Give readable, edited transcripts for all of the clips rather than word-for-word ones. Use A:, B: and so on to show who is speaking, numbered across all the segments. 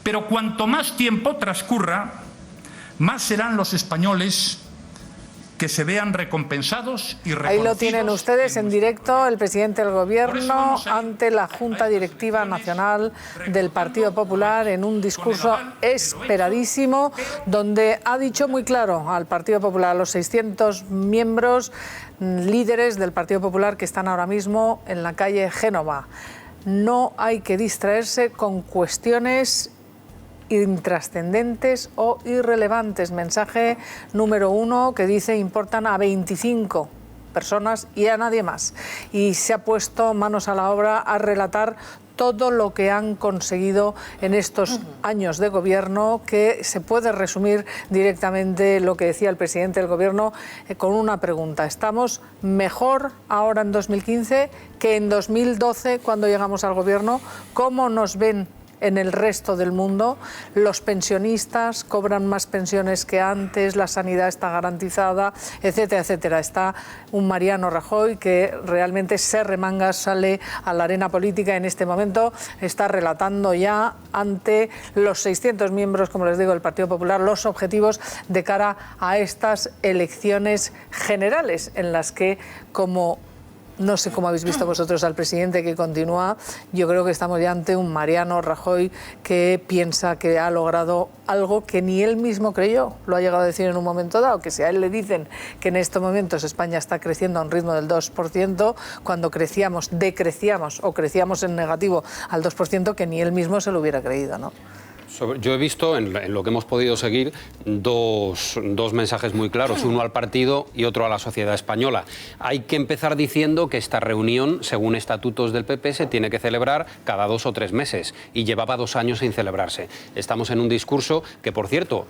A: Pero cuanto más tiempo transcurra, más serán los españoles que se vean recompensados y reconocidos.
B: Ahí lo tienen ustedes en directo, el presidente del Gobierno ante la Junta Directiva Nacional del Partido Popular en un discurso esperadísimo, donde ha dicho muy claro al Partido Popular, a los 600 miembros, líderes del Partido Popular que están ahora mismo en la calle Génova. No hay que distraerse con cuestiones intrascendentes o irrelevantes. Mensaje número 1 que dice importan a 25 personas y a nadie más. Y se ha puesto manos a la obra a relatar todo lo que han conseguido en estos años de gobierno, que se puede resumir directamente lo que decía el presidente del gobierno con una pregunta. ¿Estamos mejor ahora en 2015 que en 2012 cuando llegamos al gobierno? ¿Cómo nos ven en el resto del mundo? Los pensionistas cobran más pensiones que antes, la sanidad está garantizada, etcétera, etcétera. Está un Mariano Rajoy que realmente se remanga, sale a la arena política en este momento, está relatando ya ante los 600 miembros, como les digo, del Partido Popular, los objetivos de cara a estas elecciones generales en las que, como no sé cómo habéis visto vosotros al presidente que continúa, yo creo que estamos ya ante un Mariano Rajoy que piensa que ha logrado algo que ni él mismo creyó. Lo ha llegado a decir en un momento dado, que si a él le dicen que en estos momentos España está creciendo a un ritmo del 2%, cuando decrecíamos o crecíamos en negativo al 2%, que ni él mismo se lo hubiera creído, ¿no?
C: Yo he visto en lo que hemos podido seguir dos mensajes muy claros, uno al partido y otro a la sociedad española. Hay que empezar diciendo que esta reunión, según estatutos del PP, se tiene que celebrar cada 2 o 3 meses y llevaba 2 años sin celebrarse. Estamos en un discurso que, por cierto,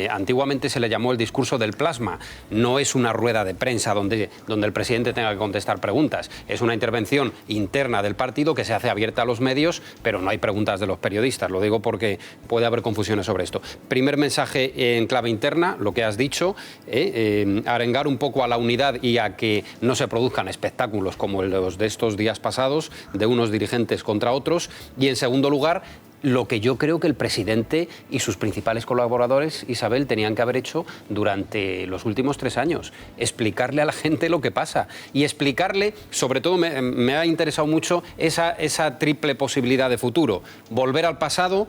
C: antiguamente se le llamó el discurso del plasma. No es una rueda de prensa donde el presidente tenga que contestar preguntas. Es una intervención interna del partido que se hace abierta a los medios, pero no hay preguntas de los periodistas. Lo digo porque puede haber confusiones sobre esto. Primer mensaje en clave interna, lo que has dicho, arengar un poco a la unidad y a que no se produzcan espectáculos como los de estos días pasados, de unos dirigentes contra otros. Y en segundo lugar, lo que yo creo que el presidente y sus principales colaboradores, Isabel, tenían que haber hecho durante los últimos 3 años. Explicarle a la gente lo que pasa. Y explicarle, sobre todo me ha interesado mucho esa triple posibilidad de futuro. Volver al pasado,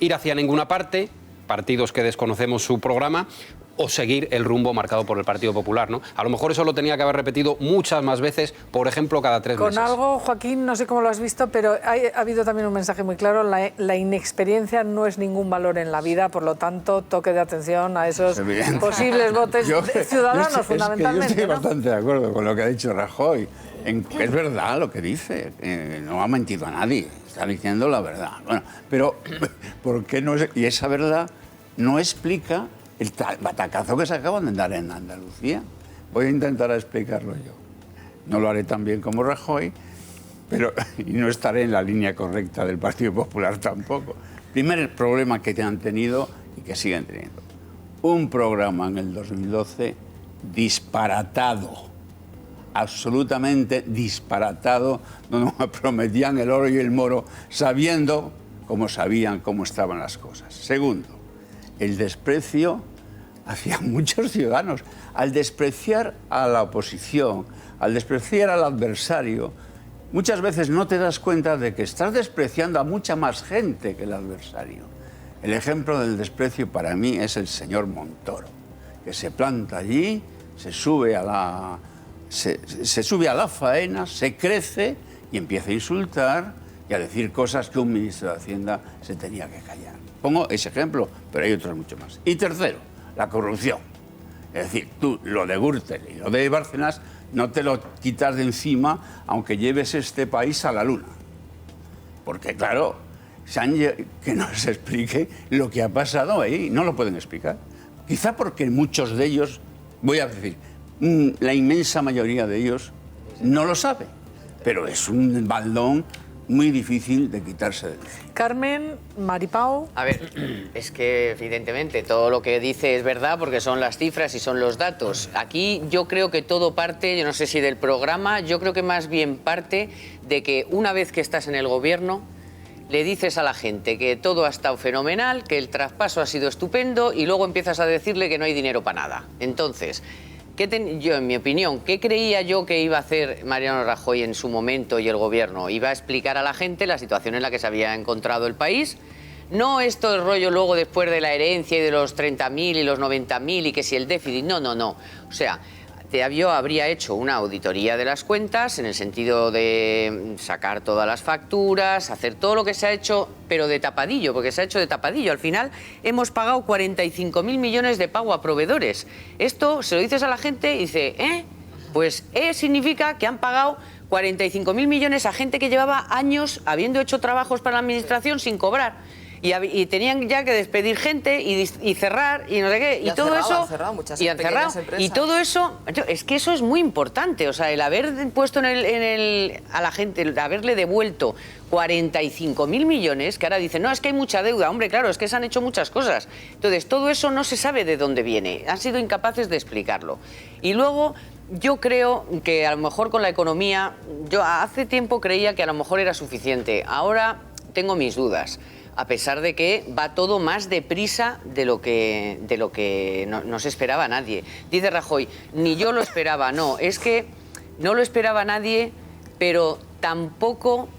C: ir hacia ninguna parte, partidos que desconocemos su programa, o seguir el rumbo marcado por el Partido Popular, ¿no? A lo mejor eso lo tenía que haber repetido muchas más veces, por ejemplo, cada 3 meses.
B: Con algo, Joaquín, no sé cómo lo has visto, pero ha habido también un mensaje muy claro: la inexperiencia no es ningún valor en la vida, por lo tanto, toque de atención a esos posibles votos ciudadanos, fundamentalmente.
D: Yo estoy bastante de acuerdo con lo que ha dicho Rajoy. Es verdad lo que dice, no ha mentido a nadie, está diciendo la verdad. Bueno, pero ¿por qué no? Y esa verdad no explica el batacazo que se acaban de dar en Andalucía. Voy a intentar explicarlo yo. No lo haré tan bien como Rajoy, y no estaré en la línea correcta del Partido Popular tampoco. Primer problema que han tenido y que siguen teniendo. Un programa en el 2012 disparatado, absolutamente disparatado, donde prometían el oro y el moro, sabiendo cómo sabían cómo estaban las cosas. Segundo, el desprecio hacia muchos ciudadanos. Al despreciar a la oposición, al despreciar al adversario, muchas veces no te das cuenta de que estás despreciando a mucha más gente que el adversario. El ejemplo del desprecio para mí es el señor Montoro, que se planta allí, se sube a la faena, se crece y empieza a insultar y a decir cosas que un ministro de Hacienda se tenía que callar. Pongo ese ejemplo, pero hay otros mucho más. Y tercero, la corrupción. Es decir, tú lo de Gürtel y lo de Bárcenas no te lo quitas de encima aunque lleves este país a la luna. Porque claro, que nos explique lo que ha pasado ahí. No lo pueden explicar. Quizá porque muchos de ellos, voy a decir, la inmensa mayoría de ellos no lo sabe. Pero es un baldón muy difícil de quitarse de encima.
B: Carmen, Maripau.
E: A ver, es que evidentemente todo lo que dice es verdad porque son las cifras y son los datos. Aquí yo creo que todo parte, yo no sé si del programa, yo creo que más bien parte de que una vez que estás en el gobierno, le dices a la gente que todo ha estado fenomenal, que el traspaso ha sido estupendo y luego empiezas a decirle que no hay dinero para nada. Entonces, yo, en mi opinión, ¿qué creía yo que iba a hacer Mariano Rajoy en su momento y el gobierno? Iba a explicar a la gente la situación en la que se había encontrado el país. No esto el rollo luego después de la herencia y de los 30.000 y los 90.000 y que si el déficit, no. O sea, yo habría hecho una auditoría de las cuentas en el sentido de sacar todas las facturas, hacer todo lo que se ha hecho, pero de tapadillo, porque se ha hecho de tapadillo. Al final hemos pagado 45.000 millones de pago a proveedores. Esto se lo dices a la gente y dice, pues significa que han pagado 45.000 millones a gente que llevaba años habiendo hecho trabajos para la administración sin cobrar. Y tenían ya que despedir gente y cerrar y no sé qué. Y todo eso. Y todo eso. Es que eso es muy importante. O sea, el haber puesto a la gente, el haberle devuelto 45.000 millones, que ahora dicen, no, es que hay mucha deuda. Hombre, claro, es que se han hecho muchas cosas. Entonces, todo eso no se sabe de dónde viene. Han sido incapaces de explicarlo. Y luego, yo creo que a lo mejor con la economía, yo hace tiempo creía que a lo mejor era suficiente. Ahora tengo mis dudas. A pesar de que va todo más deprisa de lo que no se esperaba nadie. Dice Rajoy, ni yo lo esperaba, no, es que no lo esperaba nadie, pero tampoco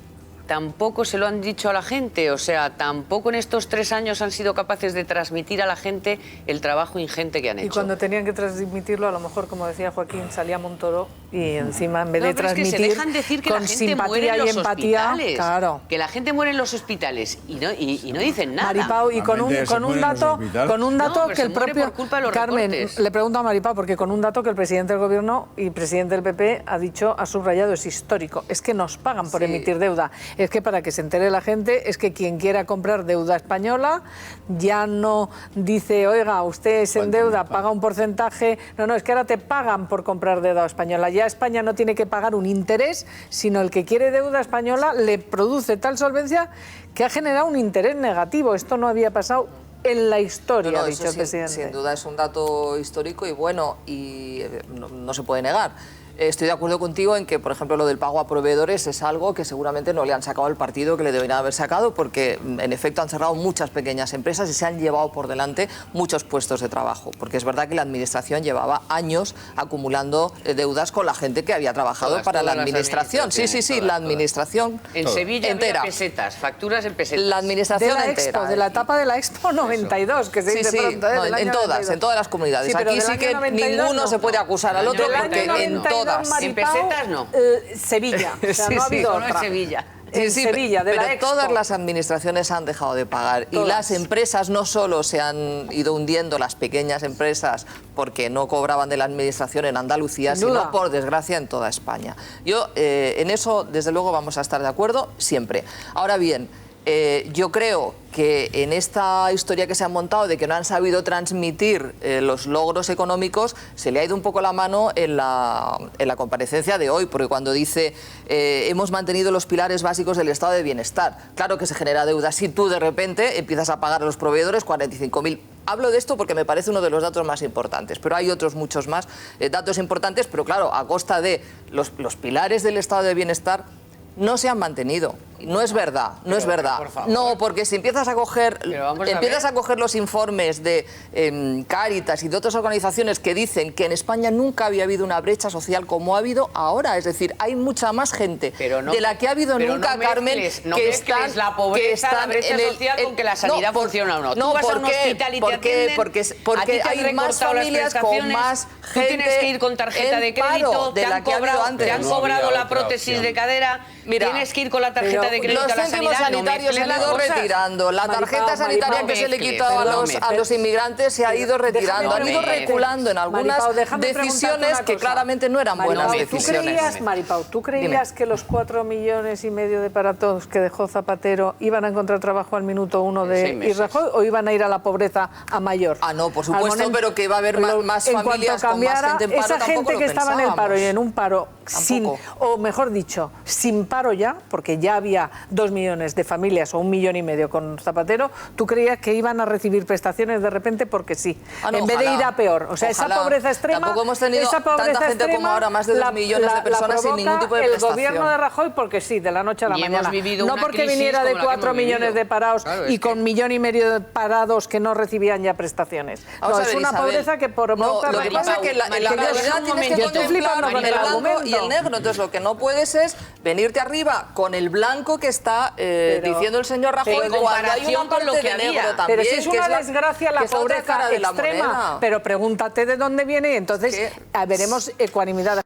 E: se lo han dicho a la gente, o sea, tampoco en estos 3 años han sido capaces de transmitir a la gente el trabajo ingente que han hecho.
B: Y cuando tenían que transmitirlo, a lo mejor, como decía Joaquín, salía Montoro y encima, en vez de transmitir,
E: es que se dejan decir que
B: con
E: la gente
B: simpatía
E: muere en
B: y
E: los
B: empatía,
E: hospitales,
B: claro.
E: Que la gente muere en los hospitales y no dicen nada.
B: Maripau, y con un dato
E: No,
B: que el propio
E: por culpa de los
B: Carmen,
E: recortes.
B: le pregunto a Maripau, porque con un dato que el presidente del Gobierno y presidente del PP ha dicho, ha subrayado, es histórico, es que nos pagan por emitir deuda. Es que para que se entere la gente, es que quien quiera comprar deuda española ya no dice, oiga, usted se endeuda, paga un porcentaje. No, es que ahora te pagan por comprar deuda española. Ya España no tiene que pagar un interés, sino el que quiere deuda española le produce tal solvencia que ha generado un interés negativo. Esto no había pasado en la historia, ha dicho el presidente.
F: Sin duda es un dato histórico y bueno, y no se puede negar. Estoy de acuerdo contigo en que, por ejemplo, lo del pago a proveedores es algo que seguramente no le han sacado el partido que le deberían haber sacado, porque en efecto han cerrado muchas pequeñas empresas y se han llevado por delante muchos puestos de trabajo, porque es verdad que la administración llevaba años acumulando deudas con la gente que había trabajado para la administración. Sí, la administración
E: en Sevilla
F: entera.
E: Había pesetas, facturas en pesetas.
F: La administración
B: de la
F: entera.
B: Expo, de la etapa de la Expo 92, que se dice pronto,
F: no,
B: del año 92.
F: en todas las comunidades.
B: Sí,
F: aquí sí que 92, ninguno se puede acusar al otro, porque en todas.
E: Maripau, en pesetas no.
B: Sevilla, o sea, no ha habido
E: solo en
B: otra.
E: Sevilla.
B: En Sevilla, de
F: pero
B: la Expo.
F: todas las administraciones han dejado de pagar.
B: Todas.
F: Y las empresas no solo se han ido hundiendo, las pequeñas empresas, porque no cobraban de la administración en Andalucía,
B: Sin duda.
F: sino por desgracia en toda España. Yo en eso, desde luego, vamos a estar de acuerdo siempre. Ahora bien, yo creo que en esta historia que se ha montado de que no han sabido transmitir los logros económicos, se le ha ido un poco la mano en la comparecencia de hoy, porque cuando dice hemos mantenido los pilares básicos del estado de bienestar, claro que se genera deuda si tú de repente empiezas a pagar a los proveedores 45.000. Hablo de esto porque me parece uno de los datos más importantes, pero hay otros muchos más datos importantes, pero claro, a costa de los pilares del estado de bienestar no se han mantenido. No es verdad, no es verdad. No, porque si empiezas a coger los informes de Cáritas y de otras organizaciones que dicen que en España nunca había habido una brecha social como ha habido ahora, es decir, hay mucha más gente de la que ha habido nunca, Carmen, que están
E: la pobreza, la brecha social con que la sanidad funciona o no.
F: No,
E: tú vas a un hospital y te atienden,
F: porque hay más familias con más gente.
E: Tú tienes que ir con tarjeta de crédito, te han cobrado la prótesis de cadera, tienes que ir con la tarjeta de crédito a la sanidad.
F: Los céntimos sanitarios se han ido retirando. La tarjeta sanitaria que se le quitó a los inmigrantes se ha ido retirando. Han ido reculando en algunas decisiones que claramente no eran buenas decisiones.
B: Maripau, ¿tú creías que los 4,5 millones de parados que dejó Zapatero iban a encontrar trabajo al minuto 1 de Rajoy o iban a ir a la pobreza a mayor?
F: Ah, no, por supuesto, pero que va a haber más familias con más gente en paro,
B: esa gente que estaba en el paro y en un paro o mejor dicho, sin paro ya, porque ya había 2 millones de familias o 1,5 millones con Zapatero, ¿tú creías que iban a recibir prestaciones de repente porque sí?
F: Ah, no,
B: en vez de ir a peor. O sea,
F: ojalá.
B: esa pobreza extrema...
F: Tampoco hemos tenido
B: esa pobreza
F: tanta gente como ahora, más de 2 millones de personas sin ningún tipo de
B: el
F: prestación.
B: gobierno de Rajoy porque sí, de la noche a la
E: Y
B: mañana.
E: hemos vivido
B: No
E: una
B: porque
E: crisis
B: viniera de
E: como la que
B: 4
E: hemos
B: millones
E: vivido.
B: de parados
E: Claro,
B: y
E: es
B: con
E: que-
B: 1,5 millones de parados que no recibían ya prestaciones.
F: Vamos
B: No,
F: a ver,
B: es una
F: Isabel.
B: pobreza que provoca...
F: No, lo que pasa es que en la
E: María,
F: realidad
E: un
F: tienes que
E: momento.
B: Yo estoy flipando
F: contemplar
B: con
F: el
B: el
F: blanco y
B: argumento.
F: el negro. Entonces lo que no puedes es venirte arriba con el blanco que está diciendo el señor Rajoy
E: en
F: cuando hay
E: comparación
F: una
E: con
F: parte
E: lo que
F: de negro
E: había.
F: también.
B: Pero si es
F: que
B: una
F: la-
B: desgracia la
F: que es otra
B: pobreza
F: cara de la
B: extrema,
F: moneda.
B: pero pregúntate de dónde viene y entonces
F: Es
B: veremos ecuanimidad.